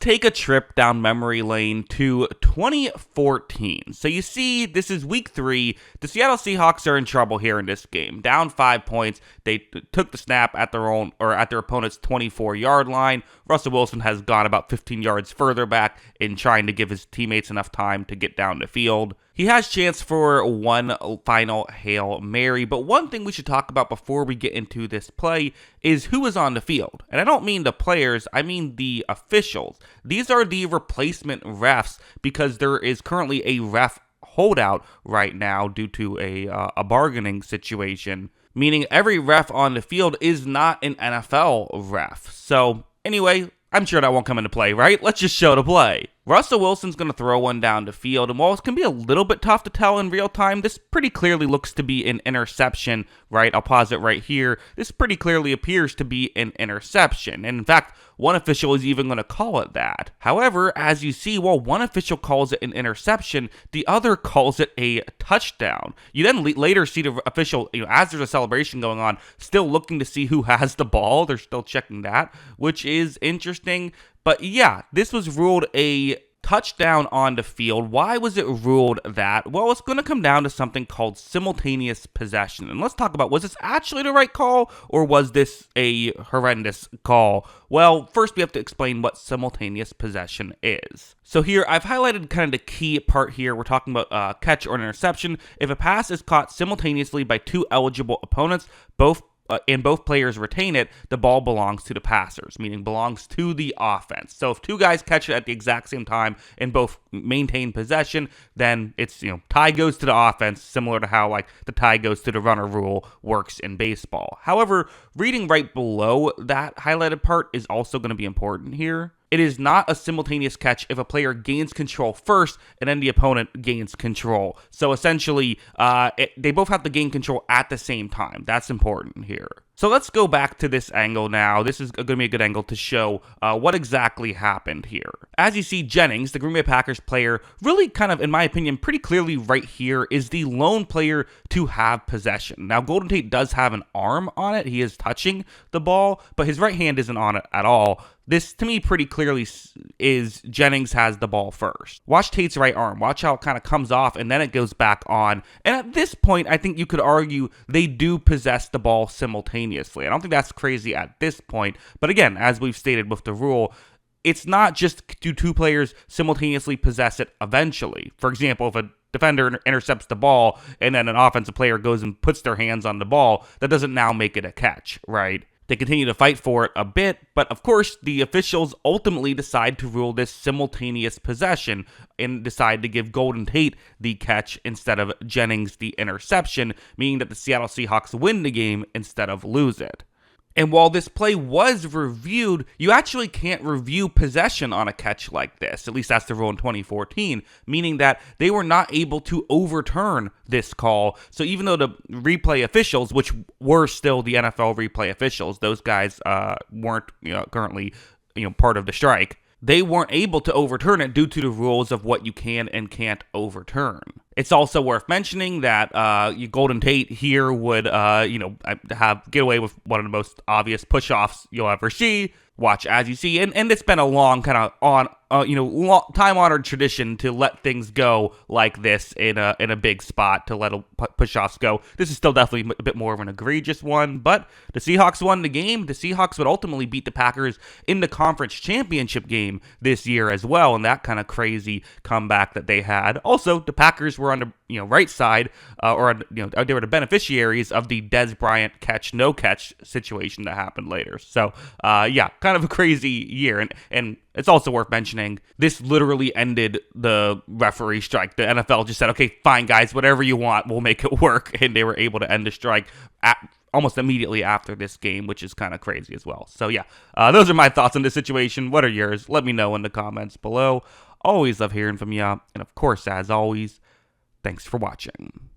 take a trip down memory lane to 2014. So you see, this is week 3. The Seattle Seahawks are in trouble here in this game. Down 5 points. They took the snap at their opponent's 24-yard line. Russell Wilson has gone about 15 yards further back in trying to give his teammates enough time to get down the field. He has chance for one final Hail Mary, but one thing we should talk about before we get into this play is who is on the field. And I don't mean the players, I mean the officials. These are the replacement refs because there is currently a ref holdout right now due to a bargaining situation, meaning every ref on the field is not an NFL ref. So anyway, I'm sure that won't come into play, right? Let's just show the play. Russell Wilson's going to throw one down the field, and while it can be a little bit tough to tell in real time, this pretty clearly looks to be an interception, right? I'll pause it right here. This pretty clearly appears to be an interception, and in fact, one official is even going to call it that. However, as you see, while one official calls it an interception, the other calls it a touchdown. You then later see the official, as there's a celebration going on, still looking to see who has the ball. They're still checking that, which is interesting. But yeah, this was ruled a touchdown on the field. Why was it ruled that? Well, it's going to come down to something called simultaneous possession. And let's talk about, was this actually the right call or was this a horrendous call? Well, first we have to explain what simultaneous possession is. So here, I've highlighted kind of the key part here. We're talking about catch or an interception. If a pass is caught simultaneously by two eligible opponents, both players retain it, the ball belongs to the passers, meaning belongs to the offense. So if two guys catch it at the exact same time and both maintain possession, then it's, tie goes to the offense, similar to how the tie goes to the runner rule works in baseball. However, reading right below that highlighted part is also going to be important here. It is not a simultaneous catch if a player gains control first and then the opponent gains control. So essentially, they both have to gain control at the same time. That's important here. So let's go back to this angle now. This is going to be a good angle to show what exactly happened here. As you see, Jennings, the Green Bay Packers player, really kind of, in my opinion, pretty clearly right here is the lone player to have possession. Now, Golden Tate does have an arm on it. He is touching the ball, but his right hand isn't on it at all. This, to me, pretty clearly is Jennings has the ball first. Watch Tate's right arm. Watch how it kind of comes off, and then it goes back on. And at this point, I think you could argue they do possess the ball simultaneously. I don't think that's crazy at this point. But again, as we've stated with the rule, it's not just do two players simultaneously possess it eventually. For example, if a defender intercepts the ball and then an offensive player goes and puts their hands on the ball, that doesn't now make it a catch, right? They continue to fight for it a bit, but of course, the officials ultimately decide to rule this simultaneous possession and decide to give Golden Tate the catch instead of Jennings the interception, meaning that the Seattle Seahawks win the game instead of lose it. And while this play was reviewed, you actually can't review possession on a catch like this. At least that's the rule in 2014, meaning that they were not able to overturn this call. So even though the replay officials, which were still the NFL replay officials, those guys weren't currently part of the strike, they weren't able to overturn it due to the rules of what you can and can't overturn. It's also worth mentioning that Golden Tate here would, get away with one of the most obvious push-offs you'll ever see. Watch as you see, and it's been a long kind of time-honored tradition to let things go like this in a big spot, to let push-offs go. This is still definitely a bit more of an egregious one, but the Seahawks won the game. The Seahawks would ultimately beat the Packers in the conference championship game this year as well, and that kind of crazy comeback that they had. Also, the Packers were on the right side, they were the beneficiaries of the Dez Bryant no catch situation that happened later. So, kind of a crazy year, and it's also worth mentioning, this literally ended the referee strike. The NFL just said, okay, fine, guys, whatever you want, we'll make it work. And they were able to end the strike almost immediately after this game, which is kind of crazy as well. So, those are my thoughts on this situation. What are yours? Let me know in the comments below. Always love hearing from you. And, of course, as always, thanks for watching.